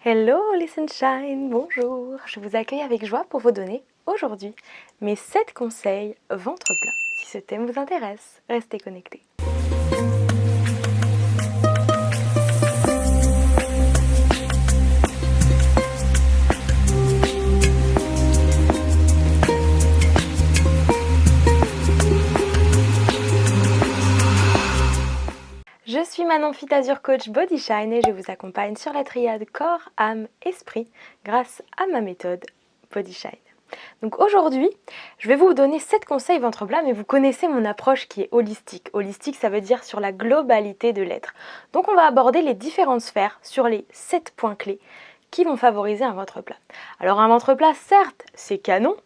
Hello les sunshine, bonjour. Je vous accueille avec joie pour vous donner aujourd'hui mes 7 conseils ventre plat. Si ce thème vous intéresse, restez connectés. Je suis Manon Fit Azure Coach Body Shine et je vous accompagne sur la triade corps, âme, esprit grâce à ma méthode Body Shine. Donc aujourd'hui, je vais vous donner 7 conseils ventre plat, mais vous connaissez mon approche qui est holistique. Holistique, ça veut dire sur la globalité de l'être. Donc on va aborder les différentes sphères sur les 7 points clés qui vont favoriser un ventre plat. Alors un ventre plat, certes, c'est canon,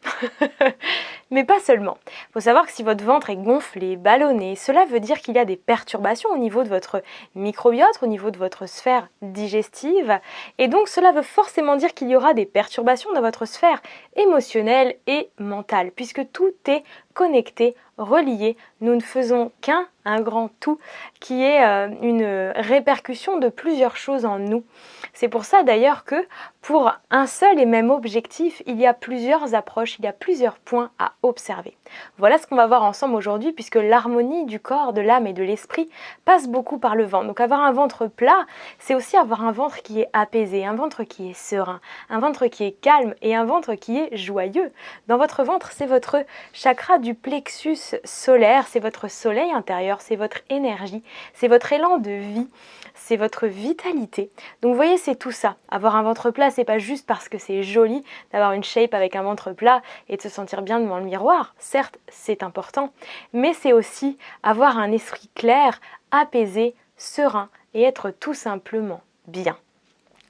mais pas seulement. Il faut savoir que si votre ventre est gonflé, ballonné, cela veut dire qu'il y a des perturbations au niveau de votre microbiote, au niveau de votre sphère digestive, et donc cela veut forcément dire qu'il y aura des perturbations dans votre sphère émotionnelle et mentale, puisque tout est connecté, relié. Nous ne faisons qu'un grand tout qui est une répercussion de plusieurs choses en nous. C'est pour ça d'ailleurs que pour un seul et même objectif, il y a plusieurs approches, il y a plusieurs points à observer. Voilà ce qu'on va voir ensemble aujourd'hui, puisque l'harmonie du corps, de l'âme et de l'esprit passe beaucoup par le ventre. Donc avoir un ventre plat, c'est aussi avoir un ventre qui est apaisé, un ventre qui est serein, un ventre qui est calme et un ventre qui est joyeux. Dans votre ventre, c'est votre chakra du plexus solaire, c'est votre soleil intérieur, c'est votre énergie, c'est votre élan de vie, c'est votre vitalité. Donc vous voyez, c'est tout ça. Avoir un ventre plat, c'est pas juste parce que c'est joli d'avoir une shape avec un ventre plat et de se sentir bien devant le miroir. Certes, c'est important, mais c'est aussi avoir un esprit clair, apaisé, serein et être tout simplement bien.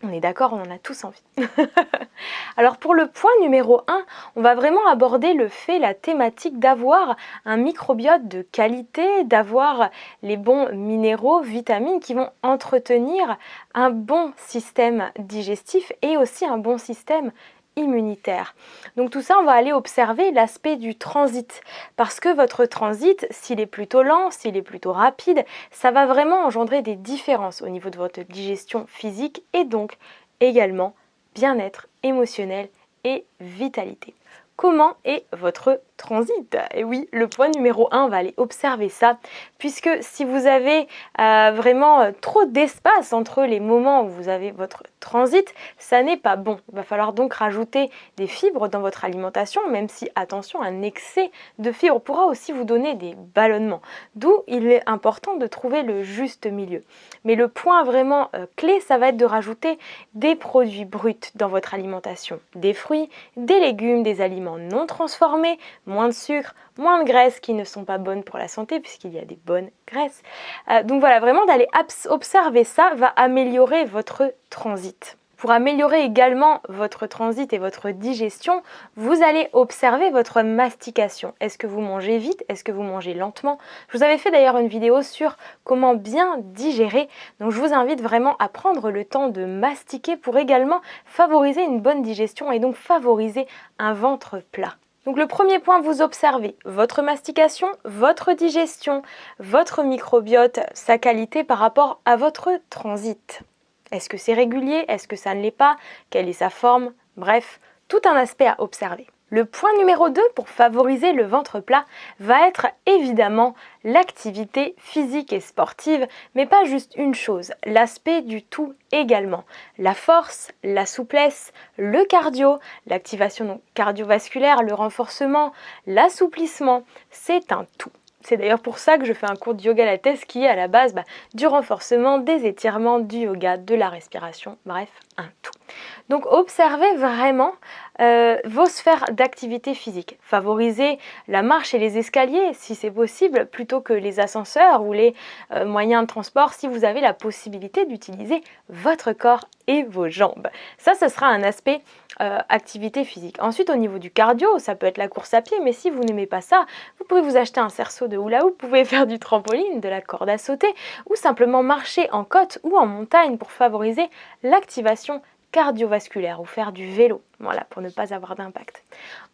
On est d'accord, on en a tous envie. Alors pour le point numéro 1, on va vraiment aborder la thématique d'avoir un microbiote de qualité, d'avoir les bons minéraux, vitamines qui vont entretenir un bon système digestif et aussi un bon système immunitaire. Donc tout ça, on va aller observer l'aspect du transit, parce que votre transit, s'il est plutôt lent, s'il est plutôt rapide, ça va vraiment engendrer des différences au niveau de votre digestion physique et donc également bien-être émotionnel et vitalité. Comment est votre transit? Et oui, le point numéro 1, on va aller observer ça, puisque si vous avez vraiment trop d'espace entre les moments où vous avez votre transit, ça n'est pas bon. Il va falloir donc rajouter des fibres dans votre alimentation, même si, attention, un excès de fibres pourra aussi vous donner des ballonnements. D'où il est important de trouver le juste milieu. Mais le point vraiment clé, ça va être de rajouter des produits bruts dans votre alimentation. Des fruits, des légumes, des aliments non transformés, moins de sucre, moins de graisses qui ne sont pas bonnes pour la santé puisqu'il y a des bonnes graisses. Donc voilà, vraiment d'aller observer ça va améliorer votre transit. Pour améliorer également votre transit et votre digestion, vous allez observer votre mastication. Est-ce que vous mangez vite? Est-ce que vous mangez lentement? Je vous avais fait d'ailleurs une vidéo sur comment bien digérer. Donc je vous invite vraiment à prendre le temps de mastiquer pour également favoriser une bonne digestion et donc favoriser un ventre plat. Donc le premier point, vous observez votre mastication, votre digestion, votre microbiote, sa qualité par rapport à votre transit. Est-ce que c'est régulier? Est-ce que ça ne l'est pas? Quelle est sa forme? Bref, tout un aspect à observer. Le point numéro 2 pour favoriser le ventre plat va être évidemment l'activité physique et sportive, mais pas juste une chose, l'aspect du tout également. La force, la souplesse, le cardio, l'activation cardiovasculaire, le renforcement, l'assouplissement, c'est un tout. C'est d'ailleurs pour ça que je fais un cours de yoga latte qui est à la base du renforcement, des étirements, du yoga, de la respiration, bref, un tout. Donc observez vraiment vos sphères d'activité physique. Favorisez la marche et les escaliers si c'est possible plutôt que les ascenseurs ou les moyens de transport si vous avez la possibilité d'utiliser votre corps et vos jambes. Ça, ce sera un aspect activité physique. Ensuite, au niveau du cardio, ça peut être la course à pied, mais si vous n'aimez pas ça, vous pouvez vous acheter un cerceau de hula hoop, vous pouvez faire du trampoline, de la corde à sauter ou simplement marcher en côte ou en montagne pour favoriser l'activation cardiovasculaire ou faire du vélo, voilà, pour ne pas avoir d'impact.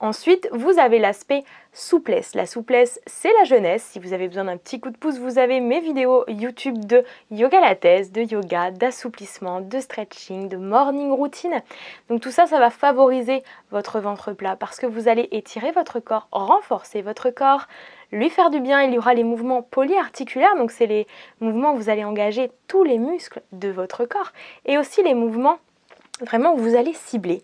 Ensuite, vous avez l'aspect souplesse. La souplesse, c'est la jeunesse. Si vous avez besoin d'un petit coup de pouce, vous avez mes vidéos YouTube de yoga latte, de yoga, d'assouplissement, de stretching, de morning routine. Donc tout ça, ça va favoriser votre ventre plat parce que vous allez étirer votre corps, renforcer votre corps, lui faire du bien. Il y aura les mouvements polyarticulaires, donc c'est les mouvements où vous allez engager tous les muscles de votre corps et aussi les mouvements vraiment vous allez cibler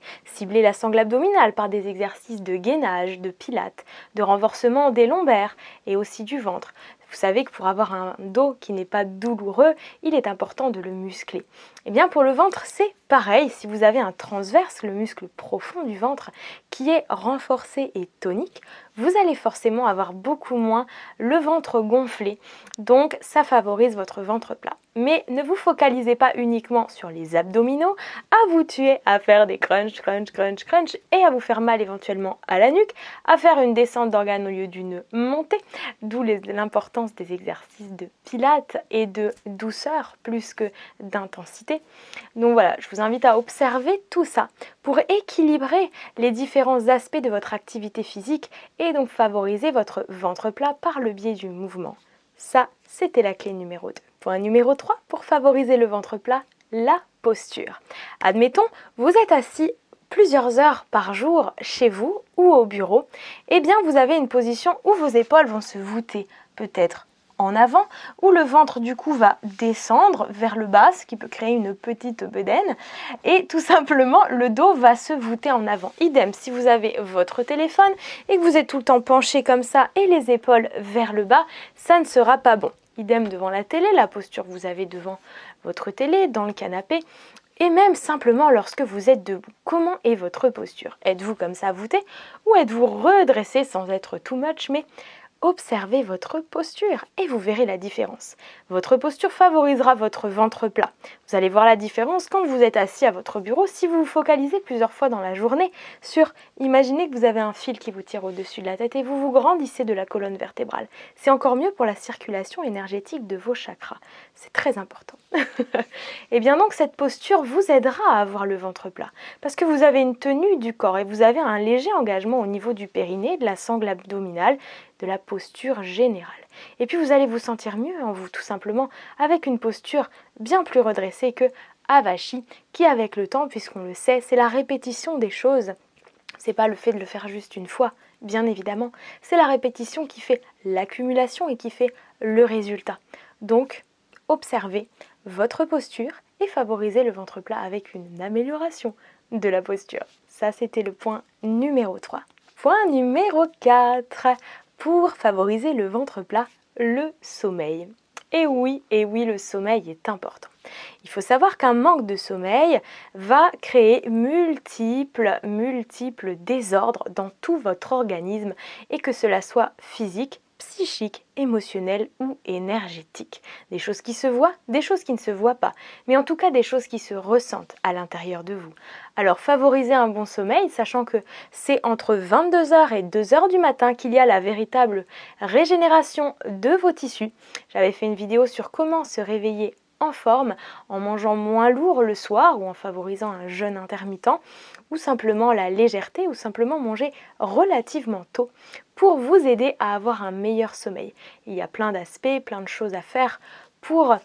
la sangle abdominale par des exercices de gainage, de pilates, de renforcement des lombaires et aussi du ventre. Vous savez que pour avoir un dos qui n'est pas douloureux, il est important de le muscler. Et bien pour le ventre, c'est pareil. Si vous avez un transverse, le muscle profond du ventre, qui est renforcé et tonique, vous allez forcément avoir beaucoup moins le ventre gonflé. Donc ça favorise votre ventre plat. Mais ne vous focalisez pas uniquement sur les abdominaux, à vous tuer à faire des crunch et à vous faire mal éventuellement à la nuque, à faire une descente d'organes au lieu d'une montée, d'où l'importance des exercices de pilates et de douceur plus que d'intensité. Donc voilà, je vous invite à observer tout ça pour équilibrer les différents aspects de votre activité physique et donc favoriser votre ventre plat par le biais du mouvement. Ça, c'était la clé numéro 2. Point numéro 3, pour favoriser le ventre plat, la posture. Admettons, vous êtes assis plusieurs heures par jour chez vous ou au bureau, eh bien vous avez une position où vos épaules vont se voûter, peut-être en avant, où le ventre du coup va descendre vers le bas, ce qui peut créer une petite bedaine, et tout simplement le dos va se voûter en avant. Idem, si vous avez votre téléphone et que vous êtes tout le temps penché comme ça et les épaules vers le bas, ça ne sera pas bon. Idem devant la télé, la posture que vous avez devant votre télé, dans le canapé, et même simplement lorsque vous êtes debout. Comment est votre posture? Êtes-vous comme ça voûté ou êtes-vous redressé sans être too much, mais observez votre posture et vous verrez la différence. Votre posture favorisera votre ventre plat. Vous allez voir la différence quand vous êtes assis à votre bureau si vous vous focalisez plusieurs fois dans la journée sur, imaginez que vous avez un fil qui vous tire au-dessus de la tête et vous vous grandissez de la colonne vertébrale. C'est encore mieux pour la circulation énergétique de vos chakras. C'est très important. Et bien donc cette posture vous aidera à avoir le ventre plat parce que vous avez une tenue du corps et vous avez un léger engagement au niveau du périnée, de la sangle abdominale, de la posture générale. Et puis vous allez vous sentir mieux en vous, tout simplement, avec une posture bien plus redressée que Avashi, qui avec le temps, puisqu'on le sait, c'est la répétition des choses. C'est pas le fait de le faire juste une fois, bien évidemment. C'est la répétition qui fait l'accumulation et qui fait le résultat. Donc, observez votre posture et favorisez le ventre plat avec une amélioration de la posture. Ça, c'était le point numéro 3. Point numéro 4. Pour favoriser le ventre plat, le sommeil. Et oui, le sommeil est important. Il faut savoir qu'un manque de sommeil va créer multiples désordres dans tout votre organisme et que cela soit physique, psychique, émotionnel ou énergétique. Des choses qui se voient, des choses qui ne se voient pas, mais en tout cas des choses qui se ressentent à l'intérieur de vous. Alors favorisez un bon sommeil, sachant que c'est entre 22h et 2h du matin qu'il y a la véritable régénération de vos tissus. J'avais fait une vidéo sur comment se réveiller en forme, en mangeant moins lourd le soir ou en favorisant un jeûne intermittent, ou simplement la légèreté, ou simplement manger relativement tôt pour vous aider à avoir un meilleur sommeil. Il y a plein d'aspects, plein de choses à faire pour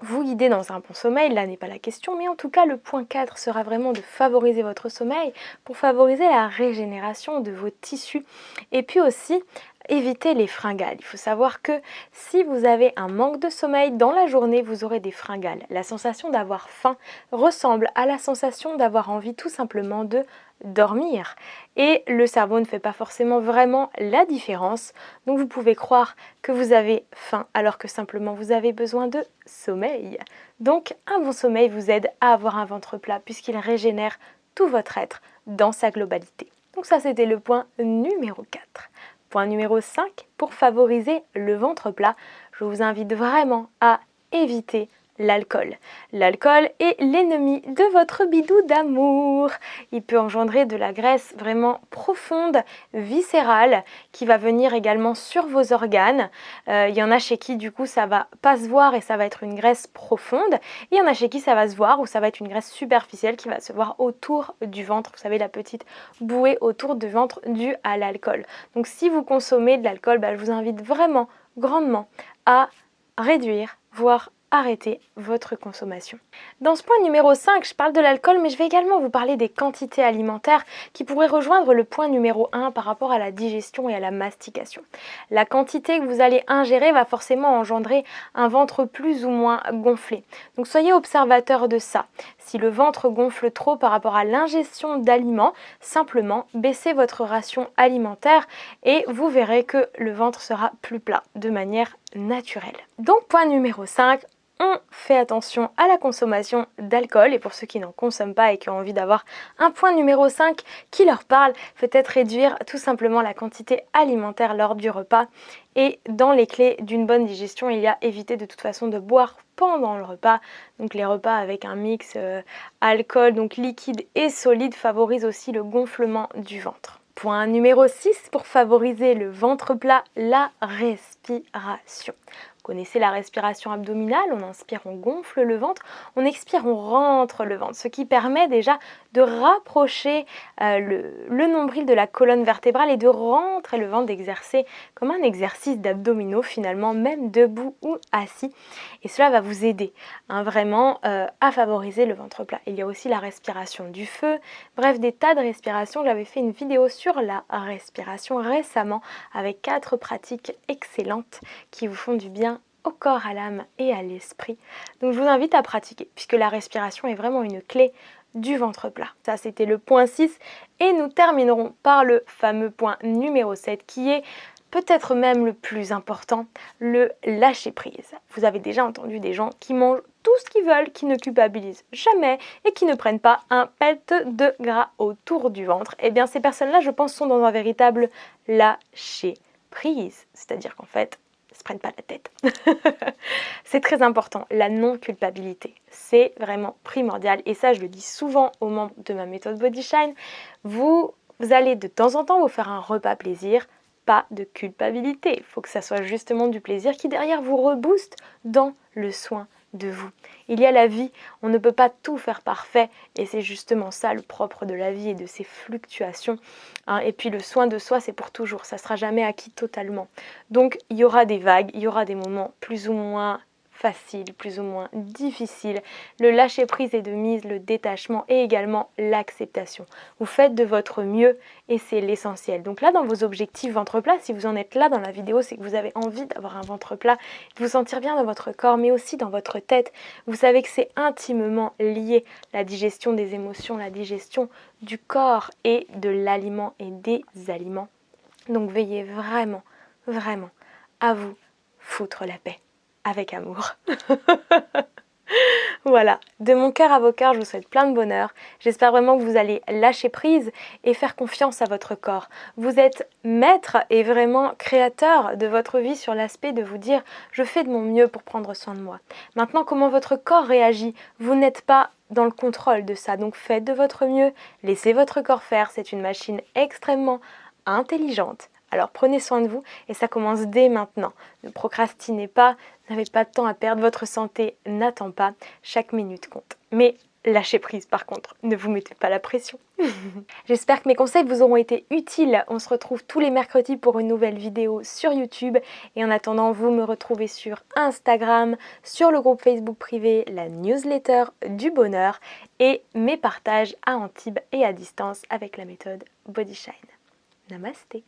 vous guider dans un bon sommeil, là n'est pas la question, mais en tout cas le point 4 sera vraiment de favoriser votre sommeil pour favoriser la régénération de vos tissus et puis aussi éviter les fringales. Il faut savoir que si vous avez un manque de sommeil dans la journée, vous aurez des fringales. La sensation d'avoir faim ressemble à la sensation d'avoir envie tout simplement de dormir. Et le cerveau ne fait pas forcément vraiment la différence. Donc vous pouvez croire que vous avez faim alors que simplement vous avez besoin de sommeil. Donc un bon sommeil vous aide à avoir un ventre plat puisqu'il régénère tout votre être dans sa globalité. Donc ça c'était le point numéro 4. Point numéro 5, pour favoriser le ventre plat, je vous invite vraiment à éviter l'alcool. L'alcool est l'ennemi de votre bidou d'amour. Il peut engendrer de la graisse vraiment profonde, viscérale, qui va venir également sur vos organes. Il y en a chez qui du coup ça va pas se voir et ça va être une graisse profonde. Et il y en a chez qui ça va se voir ou ça va être une graisse superficielle qui va se voir autour du ventre. Vous savez, la petite bouée autour du ventre due à l'alcool. Donc si vous consommez de l'alcool, je vous invite vraiment grandement à réduire, voire arrêter votre consommation. Dans ce point numéro 5, je parle de l'alcool, mais je vais également vous parler des quantités alimentaires qui pourraient rejoindre le point numéro 1 par rapport à la digestion et à la mastication. La quantité que vous allez ingérer va forcément engendrer un ventre plus ou moins gonflé. Donc soyez observateur de ça. Si le ventre gonfle trop par rapport à l'ingestion d'aliments, simplement baissez votre ration alimentaire et vous verrez que le ventre sera plus plat de manière naturelle. Donc point numéro 5, on fait attention à la consommation d'alcool et pour ceux qui n'en consomment pas et qui ont envie d'avoir un point numéro 5 qui leur parle, peut-être réduire tout simplement la quantité alimentaire lors du repas. Et dans les clés d'une bonne digestion, il y a éviter de toute façon de boire pendant le repas. Donc les repas avec un mix alcool, donc liquide et solide, favorisent aussi le gonflement du ventre. Point numéro 6 pour favoriser le ventre plat, la respiration. Vous connaissez la respiration abdominale, on inspire, on gonfle le ventre, on expire, on rentre le ventre, ce qui permet déjà de rapprocher le nombril de la colonne vertébrale et de rentrer le ventre, d'exercer comme un exercice d'abdominaux finalement, même debout ou assis. Et cela va vous aider vraiment à favoriser le ventre plat. Il y a aussi la respiration du feu, bref des tas de respirations. J'avais fait une vidéo sur la respiration récemment avec 4 pratiques excellentes qui vous font du bien au corps, à l'âme et à l'esprit. Donc je vous invite à pratiquer puisque la respiration est vraiment une clé du ventre plat. Ça c'était le point 6 et nous terminerons par le fameux point numéro 7 qui est peut-être même le plus important, le lâcher prise. Vous avez déjà entendu des gens qui mangent tout ce qu'ils veulent, qui ne culpabilisent jamais et qui ne prennent pas un pet de gras autour du ventre. Eh bien ces personnes-là, je pense, sont dans un véritable lâcher prise. C'est-à-dire qu'en fait, ils ne se prennent pas la tête. C'est très important, la non-culpabilité. C'est vraiment primordial. Et ça, je le dis souvent aux membres de ma méthode Body Shine. Vous allez de temps en temps vous faire un repas plaisir, pas de culpabilité. Il faut que ça soit justement du plaisir qui derrière vous rebooste dans le soin de vous. Il y a la vie, on ne peut pas tout faire parfait et c'est justement ça le propre de la vie et de ses fluctuations. Et puis le soin de soi, c'est pour toujours, ça ne sera jamais acquis totalement. Donc il y aura des vagues, il y aura des moments plus ou moins facile, plus ou moins difficile. Le lâcher prise est de mise, le détachement et également l'acceptation. Vous faites de votre mieux et c'est l'essentiel. Donc là, dans vos objectifs ventre plat, si vous en êtes là dans la vidéo, c'est que vous avez envie d'avoir un ventre plat, de vous sentir bien dans votre corps, mais aussi dans votre tête. Vous savez que c'est intimement lié, la digestion des émotions, la digestion du corps et de l'aliment et des aliments. Donc veillez vraiment, vraiment à vous foutre la paix. Avec amour. Voilà, de mon cœur à vos cœurs, je vous souhaite plein de bonheur. J'espère vraiment que vous allez lâcher prise et faire confiance à votre corps. Vous êtes maître et vraiment créateur de votre vie sur l'aspect de vous dire « je fais de mon mieux pour prendre soin de moi ». Maintenant, comment votre corps réagit, vous n'êtes pas dans le contrôle de ça. Donc faites de votre mieux, laissez votre corps faire. C'est une machine extrêmement intelligente. Alors prenez soin de vous et ça commence dès maintenant. Ne procrastinez pas, n'avez pas de temps à perdre, votre santé n'attend pas, chaque minute compte. Mais lâchez prise par contre, ne vous mettez pas la pression. J'espère que mes conseils vous auront été utiles. On se retrouve tous les mercredis pour une nouvelle vidéo sur YouTube. Et en attendant, vous me retrouvez sur Instagram, sur le groupe Facebook privé, la newsletter du bonheur et mes partages à Antibes et à distance avec la méthode Body Shine. Namasté.